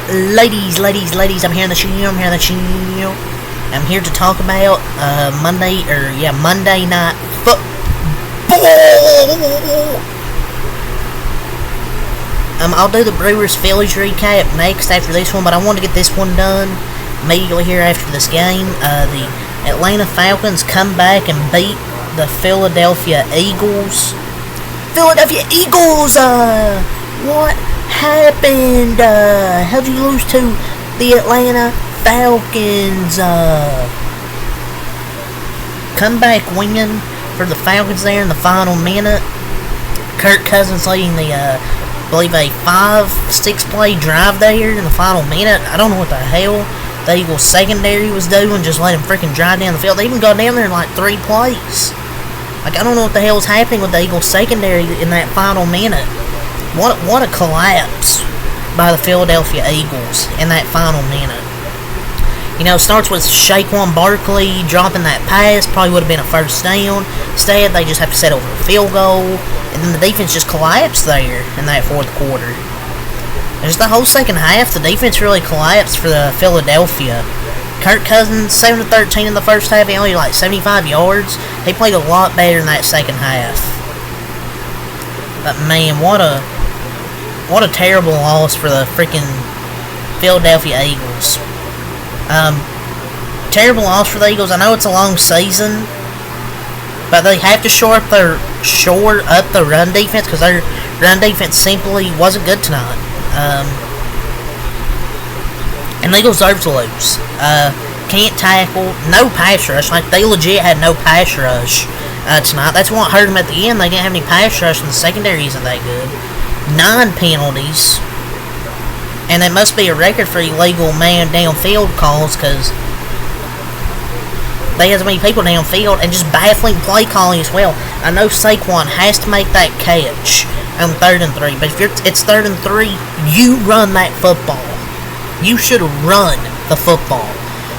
Ladies, I'm here in the show. I'm here to talk about Monday Night Football. I'll do the Brewers-Phillies recap next after this one, but I want to get this one done immediately here after this game. The Atlanta Falcons come back and beat the Philadelphia Eagles. What happened? How'd you lose to the Atlanta Falcons? Comeback win for the Falcons there in the final minute. Kirk Cousins leading the, I believe a 5-6 play drive there in the final minute. I don't know what the hell the Eagles secondary was doing, just let him freaking drive down the field. They even got down there in like 3 plays. Like, I don't know what the hell was happening with the Eagles secondary in that final minute. What a collapse by the Philadelphia Eagles in that final minute. You know, it starts with Saquon Barkley dropping that pass, probably would have been a first down. Instead, they just have to settle for a field goal, and then the defense just collapsed there in that fourth quarter. Just the whole second half, the defense really collapsed for the Philadelphia. Kirk Cousins, 7-13 in the first half, he only like 75 yards. He played a lot better in that second half. But man, what a terrible loss for the freaking Philadelphia Eagles. Terrible loss for the Eagles. I know it's a long season, but they have to shore up the run defense, because their run defense simply wasn't good tonight. And they deserve to lose. Can't tackle, no pass rush. Like, they legit had no pass rush tonight. That's what hurt them at the end. They didn't have any pass rush, and the secondary isn't that good. 9 penalties. And that must be a record for illegal man downfield calls, because they had so many people downfield, and just baffling play calling as well. I know Saquon has to make that catch on 3rd and 3, but if it's 3rd and 3, you run that football. You should run the football,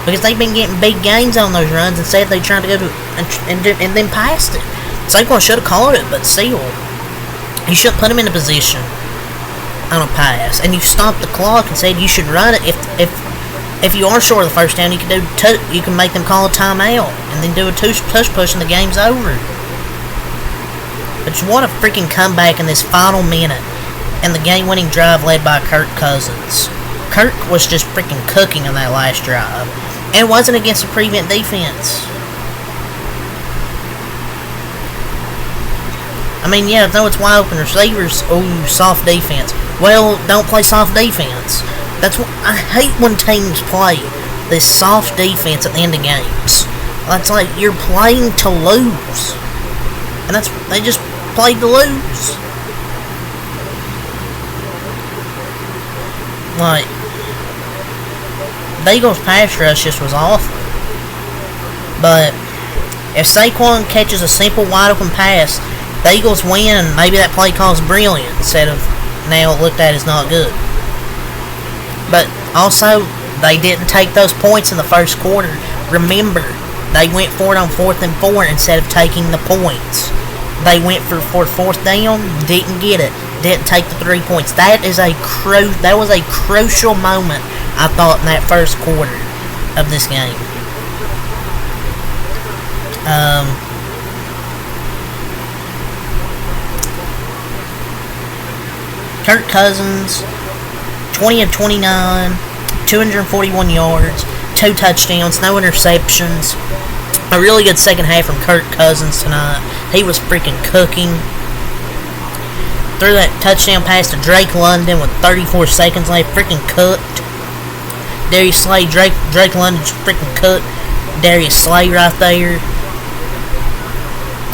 because they've been getting big gains on those runs. Instead, they tried to go to and then passed it. Saquon should have caught it, but still, you should put him in a position on a pass, and you stopped the clock and said you should run it. If you are short of the first down, you can make them call a timeout and then do a push, and the game's over. But what a freaking comeback in this final minute, and the game-winning drive led by Kirk Cousins. Kirk was just freaking cooking on that last drive, and it wasn't against the prevent defense. I mean, yeah, no, it's wide open receivers. Oh, soft defense. Well, don't play soft defense. That's what I hate when teams play this soft defense at the end of games. That's like you're playing to lose, and they just played to lose. Like, the Eagles' pass rush just was awful. But if Saquon catches a simple wide open pass, the Eagles win, and maybe that play call's brilliant instead of now looked at as not good. But also, they didn't take those points in the first quarter. Remember, they went for it on 4th and 4 instead of taking the points. They went for 4th down, didn't get it, didn't take the 3 points. That was a crucial moment, I thought, in that first quarter of this game. Kirk Cousins, 20 of 29, 241 yards, 2 touchdowns, no interceptions. A really good second half from Kirk Cousins tonight. He was freaking cooking. Threw that touchdown pass to Drake London with 34 seconds left. Freaking cooked. Darius Slay, Drake London just freaking cooked. Darius Slay right there.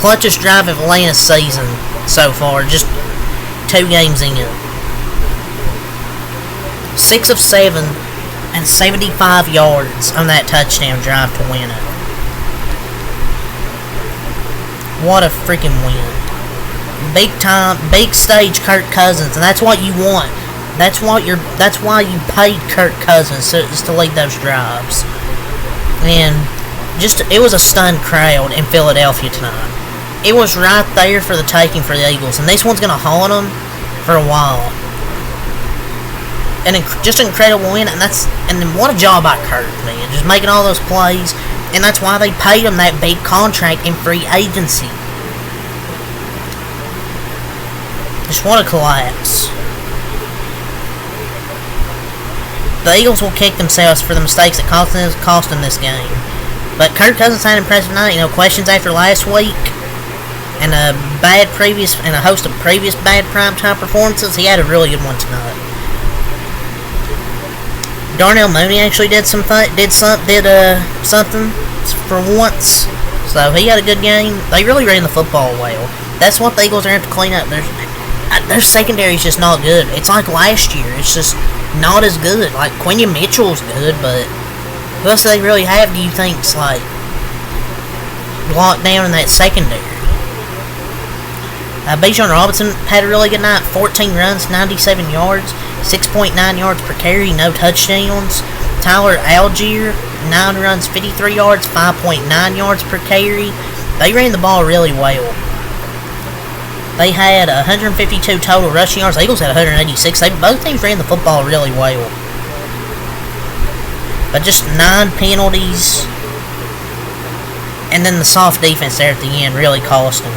Clutchest drive of Atlanta's season so far. Just 2 games in. 6 of 7 and 75 yards on that touchdown drive to win it. What a freaking win. Big time, big stage Kirk Cousins, and that's what you want. That's why you paid Kirk Cousins to lead those drives. And it was a stunned crowd in Philadelphia tonight. It was right there for the taking for the Eagles, and this one's gonna haunt them for a while. just an incredible win, and then what a job by Kurt, man, just making all those plays, and that's why they paid him that big contract in free agency. Just what a collapse. The Eagles will kick themselves for the mistakes that cost them this game. But Kirk Cousins had an impressive night. Questions after last week and a host of previous bad primetime performances. He had a really good one tonight. Darnell Mooney actually did something for once. So he had a good game. They really ran the football well. That's what the Eagles are going to have to clean up. Their secondary is just not good. It's like last year. It's just not as good. Like, Quinion Mitchell's good, but who else do they really have, do you think's like locked down in that secondary? Bijan Robinson had a really good night. 14 runs, 97 yards, 6.9 yards per carry, no touchdowns. Tyler Algier, 9 runs, 53 yards, 5.9 yards per carry. They ran the ball really well. They had 152 total rushing yards. The Eagles had 186. Both teams ran the football really well. But just 9 penalties. And then the soft defense there at the end really cost them.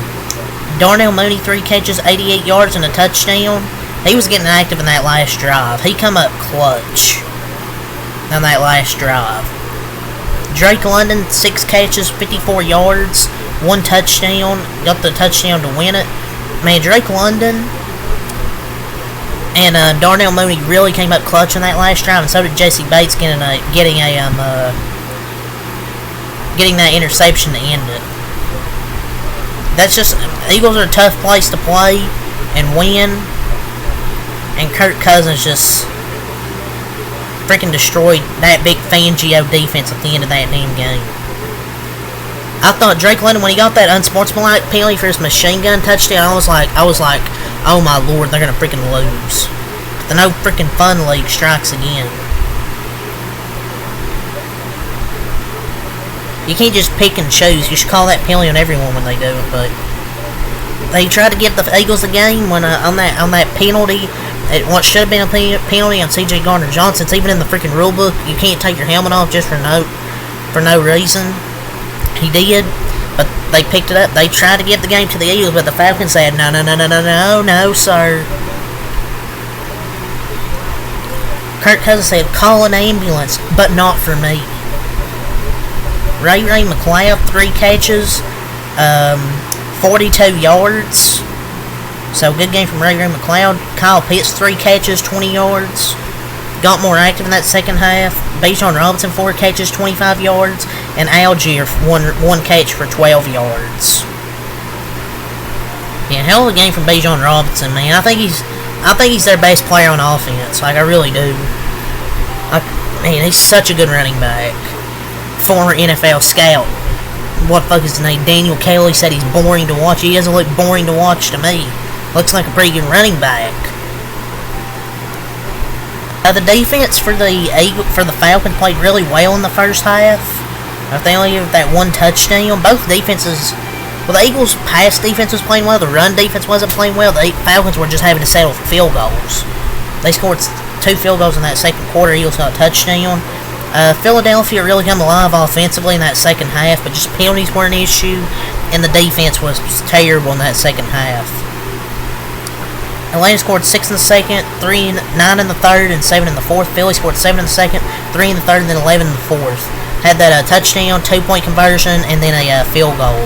Darnell Mooney, 3 catches, 88 yards, and a touchdown. He was getting active in that last drive. He come up clutch on that last drive. Drake London, 6 catches, 54 yards, 1 touchdown. Got the touchdown to win it. Man, Drake London and Darnell Mooney really came up clutch in that last drive, and so did Jesse Bates getting that interception to end it. That's just, Eagles are a tough place to play and win, and Kirk Cousins just freaking destroyed that big Fangio defense at the end of that damn game. I thought Drake London, when he got that unsportsmanlike penalty for his machine gun touchdown, I was like, oh my lord, they're gonna freaking lose. The no freaking fun league strikes again. You can't just pick and choose. You should call that penalty on everyone when they do it. But they tried to give the Eagles the game when on that penalty. What should have been a penalty on C.J. Gardner-Johnson. It's even in the freaking rule book. You can't take your helmet off just for no reason. He did, but they picked it up. They tried to give the game to the Eagles, but the Falcons said, no, sir. Kirk Cousins said, call an ambulance, but not for me. Ray McLeod, 3 catches, 42 yards. So, good game from Ray McLeod. Kyle Pitts, 3 catches, 20 yards. Got more active in that second half. Bijan Robinson, 4 catches, 25 yards. And Algier, one catch for 12 yards. Yeah, hell of a game from Bijan Robinson, man. I think he's their best player on offense. Like, I really do. Man, he's such a good running back. Former NFL scout. What the fuck is his name? Daniel Kelly said he's boring to watch. He doesn't look boring to watch to me. Looks like a pretty good running back. The defense for the Falcons played really well in the first half. They only gave that 1 touchdown. Both defenses, well, the Eagles' pass defense was playing well. The run defense wasn't playing well. The Falcons were just having to settle for field goals. They scored 2 field goals in that second quarter. Eagles got a touchdown. Philadelphia really come alive offensively in that second half, but just penalties were an issue, and the defense was terrible in that second half. Atlanta scored 6 in the second, 9 in the third, and 7 in the fourth. Philly scored 7 in the second, 3 in the third, and then 11 in the fourth. Had that touchdown, 2-point conversion, and then a field goal.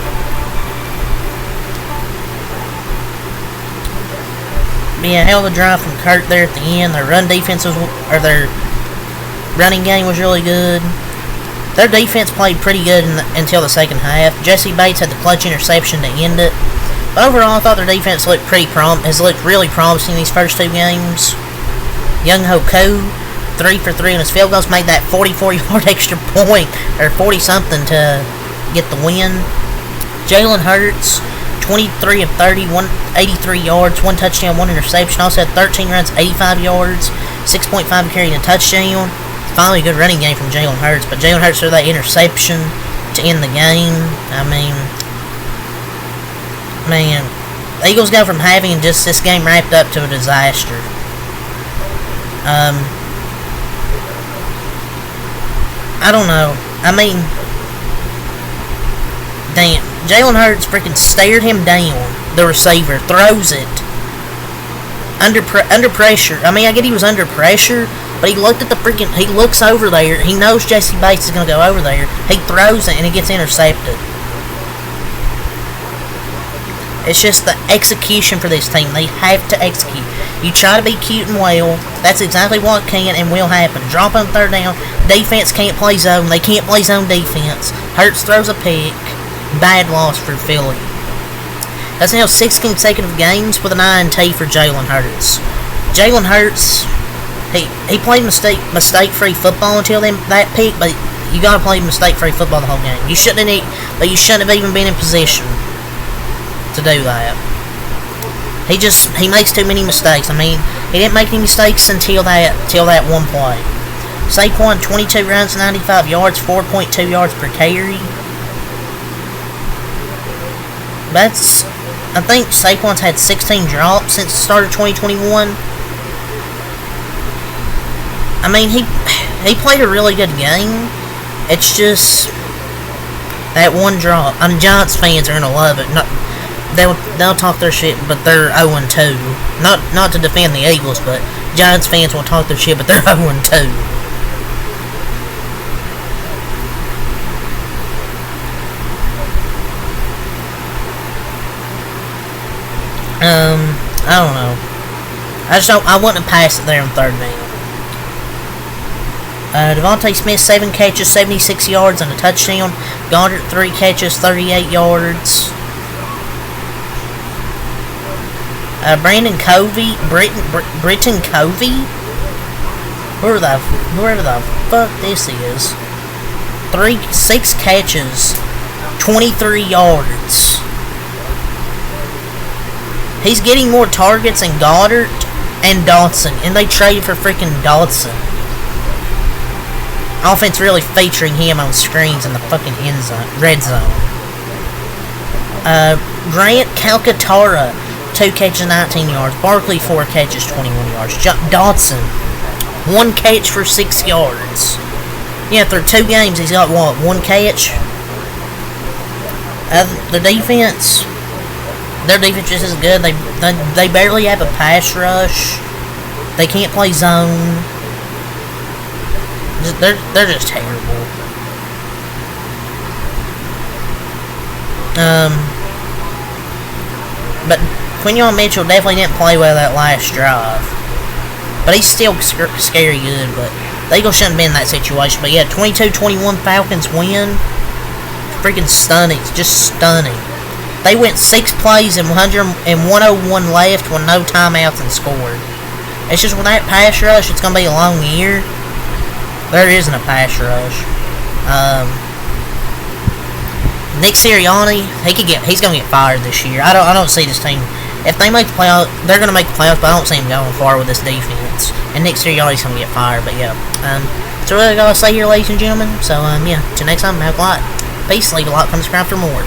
Yeah, hell of a drive from Kurt there at the end. Their their running game was really good. Their defense played pretty good until the second half. Jesse Bates had the clutch interception to end it. But overall, I thought their defense has looked really promising these first 2 games. Young Ho Koo, 3 for 3 on his field goals, made that 44-yard extra point, or 40-something to get the win. Jalen Hurts, 23 of 30, 83 yards, 1 touchdown, 1 interception. Also had 13 runs, 85 yards, 6.5 carry and a touchdown. Finally, a good running game from Jalen Hurts, but Jalen Hurts threw that interception to end the game. I mean, man, the Eagles go from having just this game wrapped up to a disaster. Um, I don't know. I mean, damn. Jalen Hurts freaking stared him down. The receiver throws it under pressure. I mean, I get he was under pressure, but he looked at the freaking. He looks over there. He knows Jesse Bates is gonna go over there. He throws it and it gets intercepted. It's just the execution for this team. They have to execute. You try to be cute and well. That's exactly what can and will happen. Drop on third down. Defense can't play zone. They can't play zone defense. Hurts throws a pick. Bad loss for Philly. That's now 6 consecutive games with an INT for Jalen Hurts. Jalen Hurts, he played mistake-free football until that pick, but you gotta play mistake-free football the whole game. You shouldn't have even been in position to do that. He makes too many mistakes. I mean, he didn't make any mistakes until that one play. Saquon, 22 runs, 95 yards, 4.2 yards per carry. I think Saquon's had 16 drops since the start of 2021. I mean, he played a really good game. It's just that one drop. I mean, Giants fans are gonna love it. They'll talk their shit, but they're 0-2. Not to defend the Eagles, but Giants fans will talk their shit, but they're 0-2. I don't know. I wouldn't pass it there on third down. Devontae Smith, 7 catches, 76 yards and a touchdown. Goddard, 3 catches, 38 yards. Britton Covey, whoever the fuck this is. 6 catches, 23 yards. He's getting more targets than Goddard and Dotson, and they traded for freaking Dotson. Offense really featuring him on screens in the fucking red zone. Grant Calcaterra, 2 catches, 19 yards. Barkley, 4 catches, 21 yards. Dotson, 1 catch for 6 yards. Yeah, through 2 games, he's got what? 1 catch? The defense, their defense just isn't good. They barely have a pass rush. They can't play zone. They're just terrible. But Quinion Mitchell definitely didn't play well that last drive. But he's still scary good. But the Eagles shouldn't have been in that situation. But yeah, 22-21 Falcons win. Freaking stunning. Just stunning. They went 6 plays and 101 left with no timeouts and scored. It's just with that pass rush, it's going to be a long year. There isn't a pass rush. Nick Sirianni, he's going to get fired this year. I don't see this team. If they make the playoffs, they're going to make the playoffs, but I don't see them going far with this defense. And Nick Sirianni's going to get fired, but yeah. That's what I got to say here, ladies and gentlemen. So, yeah, till next time, have a lot. Peace, leave a like, comment, subscribe for more.